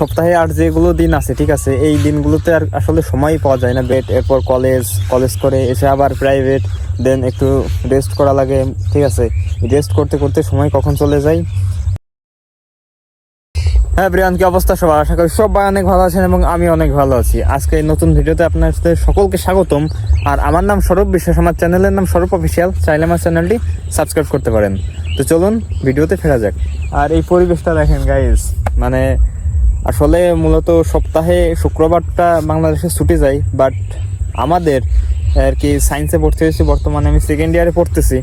সপ্তাহে আর যেগুলো দিন আছে ঠিক আছে, এই দিনগুলোতে আর আসলে সময়ই পাওয়া যায় না। এরপর কলেজ করে এসে আবার প্রাইভেট, দেন একটু রেস্ট করা লাগে ঠিক আছে। রেস্ট করতে করতে সময় কখন চলে যায়। হ্যাঁ ব্রিয়ান, কি অবস্থা সবার? আশা করি সবাই অনেক ভালো আছেন এবং আমি অনেক ভালো আছি। আজকে এই নতুন ভিডিওতে আপনার সাথে সকলকে স্বাগতম। আর আমার নাম স্বরূপ বিশ্বাস, আমার চ্যানেলের নাম স্বরূপ অফিসিয়াল। চাইলে আমার চ্যানেলটি সাবস্ক্রাইব করতে পারেন। তো চলুন ভিডিওতে ফেরা যাক। আর এই পরিবেশটা দেখেন গাইস, মানে আসলে মূলত সপ্তাহে শুক্রবারটা বাংলাদেশে ছুটি যায়, বাট আমাদের আর কি সায়েন্সে পড়তে হয়েছে, বর্তমানে আমি সেকেন্ড ইয়ারে পড়তেছি।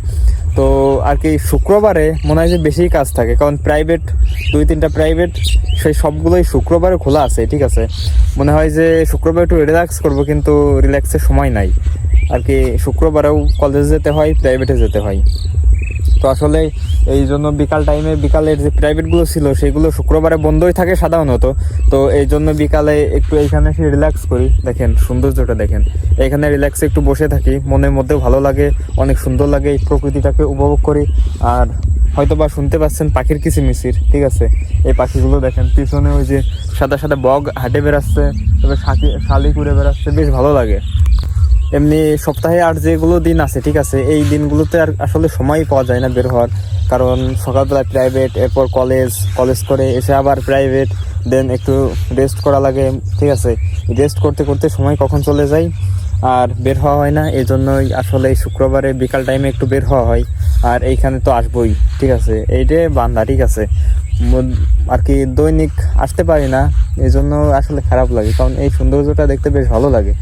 তো আর কি শুক্রবারে মনে হয় যে বেশি কাজ থাকে, কারণ প্রাইভেট 2-3টা প্রাইভেট সেই সবগুলোই শুক্রবারে খোলা আছে ঠিক আছে। মনে হয় যে শুক্রবার একটু রিল্যাক্স করবো, কিন্তু রিল্যাক্সের সময় নাই আর কি। শুক্রবারেও কলেজে যেতে হয়, প্রাইভেটে যেতে হয়। তো আসলে এই জন্য বিকালের যে প্রাইভেটগুলো ছিল সেগুলো শুক্রবারে বন্ধই থাকে সাধারণত। তো এই জন্য বিকালে একটু এইখানে এসে রিল্যাক্স করি। দেখেন সৌন্দর্যটা দেখেন, এখানে রিল্যাক্সে একটু বসে থাকি, মনের মধ্যেও ভালো লাগে, অনেক সুন্দর লাগে, এই প্রকৃতিটাকে উপভোগ করি। আর হয়তো বা শুনতে পাচ্ছেন পাখির কিচিরমিচির ঠিক আছে। এই পাখিগুলো দেখেন, পিছনে ওই যে সাদা সাদা বগ হাঁটে বেড়াচ্ছে, তবে শালিক উড়ে বেড়াচ্ছে, বেশ ভালো লাগে। এমনি সপ্তাহে আর যেগুলো দিন আছে ঠিক আছে, এই দিনগুলোতে আর আসলে সময়ই পাওয়া যায় না বের হওয়ার, কারণ সকালবেলায় প্রাইভেট, এরপর কলেজ করে এসে আবার প্রাইভেট, দেন একটু রেস্ট করা লাগে ঠিক আছে। রেস্ট করতে করতে সময় কখন চলে যায় আর বের হওয়া হয় না। এই জন্যই আসলে শুক্রবারে বিকাল টাইমে একটু বের হওয়া হয়। আর এইখানে তো আসবোই ঠিক আছে, এইটাই বান্ধা ঠিক আছে। আর কি দৈনিক আসতে পারি না, এই জন্য আসলে খারাপ লাগে, কারণ এই সৌন্দর্যটা দেখতে বেশ ভালো লাগে।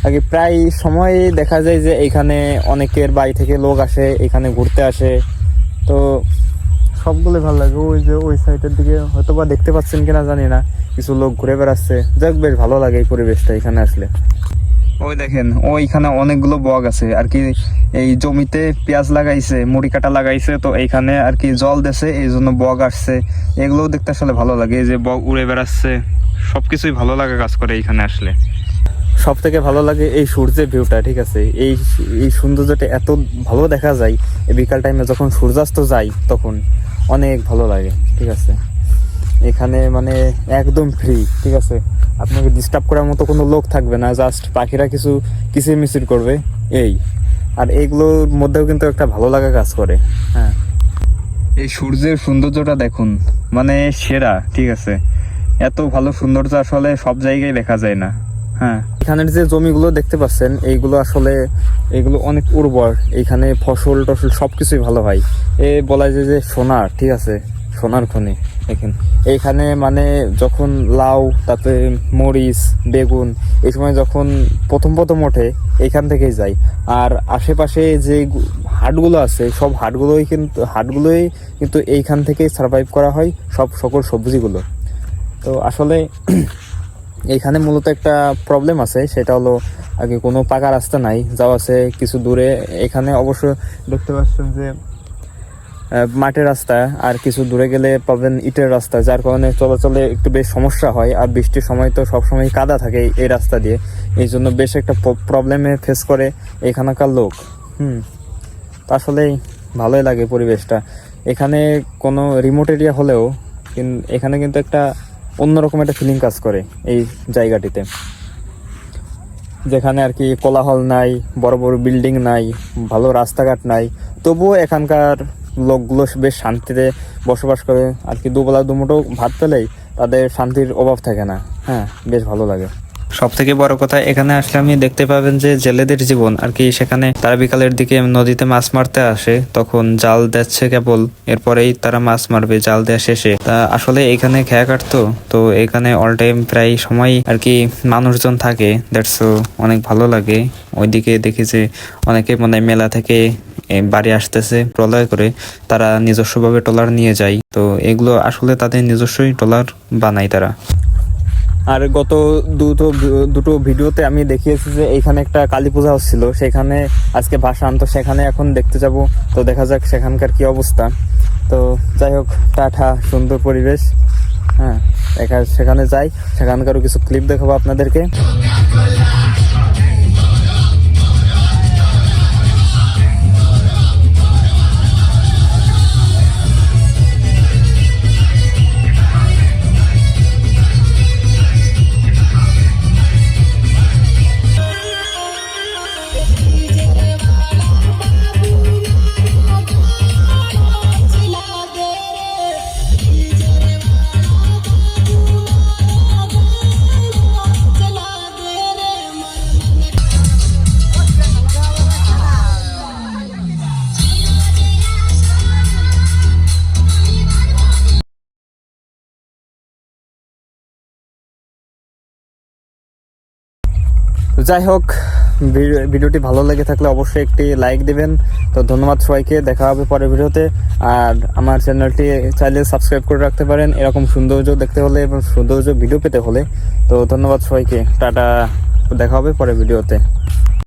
আগে প্রায় সময় দেখা যায় যে এইখানে অনেকের বাড়ি থেকে লোক আসে, এখানে ঘুরতে আসে। তো সবগুলো ভালো লাগে। ওই যে ওই সাইডের দিকে হয়তো বা দেখতে পাচ্ছেন কিনা জানি না, কিছু লোক ঘুরে বেড়াচ্ছে। যাক, বেশ ভালো লাগে এই পরিবেশটা এখানে আসলে। ওই দেখেন, ওইখানে অনেকগুলো বগ আছে আর কি। এই জমিতে পেঁয়াজ লাগাইছে, মুড়ি কাটা লাগাইছে, তো এইখানে আর কি জল দেছে, এই জন্য বগ আসছে। এগুলো দেখতে আসলে ভালো লাগে, এই যে বগ উড়ে বেড়াচ্ছে, সবকিছুই ভালো লাগে কাজ করে এইখানে আসলে। সব থেকে ভালো লাগে এই সূর্যের ভিউটা ঠিক আছে। এই সৌন্দর্যটা এত ভালো দেখা যায় এই বিকাল টাইমে, যখন সূর্যাস্ত যায় তখন অনেক ভালো লাগে ঠিক আছে। এখানে মানে একদম ফ্রি ঠিক আছে, আপনাকে ডিস্টার্ব করার মতো কোনো লোক থাকবে না, জাস্ট পাখিরা কিছু কিচিরমিচির করবে এই। আর এইগুলোর মধ্যেও কিন্তু একটা ভালো লাগা কাজ করে। হ্যাঁ, এই সূর্যের সৌন্দর্যটা দেখুন, মানে সেরা ঠিক আছে। এত ভালো সৌন্দর্য আসলে সব জায়গায় দেখা যায় না। হ্যাঁ, এখানের যে জমিগুলো দেখতে পাচ্ছেন এইগুলো অনেক উর্বর, এইখানে ফসল টসল সবকিছুই ভালো হয়। বলা যায় যে সোনার ঠিক আছে, সোনার খনি। দেখেন এইখানে মানে যখন লাউ, তারপরে মরিচ, বেগুন এই সময় যখন প্রথম ওঠে এইখান থেকেই যায়। আর আশেপাশে যে হাটগুলো আছে সব হাটগুলোই কিন্তু এইখান থেকেই সার্ভাইভ করা হয় সকল সবজিগুলো। তো আসলে এইখানে মূলত একটা প্রবলেম আছে, সেটা হলো আগে কোনো পাকা রাস্তা নাই, যাওয়া আছে কিছু দূরে। এখানে অবশ্য দেখতে পাচ্ছেন যে মাটির রাস্তা, আর কিছু দূরে গেলে পাবেন ইটের রাস্তা, যার কারণে চলাচলে একটু বেশ সমস্যা হয়। আর বৃষ্টির সময় তো সবসময় কাদা থাকে এই রাস্তা দিয়ে, এই জন্য বেশ একটা প্রবলেমে ফেস করে এখানকার লোক। তো আসলেই ভালোই লাগে পরিবেশটা। এখানে কোনো রিমোট এরিয়া হলেও এখানে কিন্তু একটা অন্যরকম একটা ফিলিং কাজ করে এই জায়গাটিতে, যেখানে আর কি কোলাহল নাই, বড় বড় বিল্ডিং নাই, ভালো রাস্তাঘাট নাই, তবুও এখানকার লোকগুলো বেশ শান্তিতে বসবাস করে আর কি। দুবেলা দুমুঠো ভাত পেলেই তাদের শান্তির অভাব থাকে না। হ্যাঁ, বেশ ভালো লাগে। সব থেকে বড় কথা, এখানে আসলে আমি দেখতে পাবেন যে জেলেদের জীবন আর কি। সেখানে তারা বিকালের দিকে নদীতে মাছ মারতে আসে, তখন জাল দিচ্ছে কেবল, এরপরেই তারা মাছ মারবে জাল দেওয়া শেষে। তা আসলে এখানে খেয়া কাটতো, তো এখানে অল টাইম প্রায় সময় আর কি মানুষজন থাকে, দ্যাটস অনেক ভালো লাগে। ওইদিকে দেখি যে অনেকে মানে মেলা থেকে বাড়ি আসতেছে ট্রলার করে, তারা নিজস্বভাবে ট্রলার নিয়ে যায়। তো এগুলো আসলে তাদের নিজস্বই ট্রলার বানায় তারা। আর গত দুটো ভিডিওতে আমি দেখিয়েছি যে এইখানে একটা কালী পূজা হচ্ছিল, সেখানে আজকে ভাসান, তো সেখানে এখন দেখতে যাব। তো দেখা যাক সেখানকার কি অবস্থা। তো যাই হোক, টাটা, সুন্দর পরিবেশ। হ্যাঁ, সেখানে যাই, সেখানকারও কিছু ক্লিপ দেখাবো আপনাদেরকে। যাই হোক, ভিডিওটি ভালো লেগে থাকলে অবশ্যই একটি লাইক দিবেন। তো ধন্যবাদ সবাইকে, দেখা হবে পরের ভিডিওতে। আর আমার চ্যানেলটি চাইলে সাবস্ক্রাইব করে রাখতে পারেন এরকম সৌন্দর্য দেখতে হলে এবং সৌন্দর্য ভিডিও পেতে হলে। তো ধন্যবাদ সবাইকে, টাটা, দেখা হবে পরের ভিডিওতে।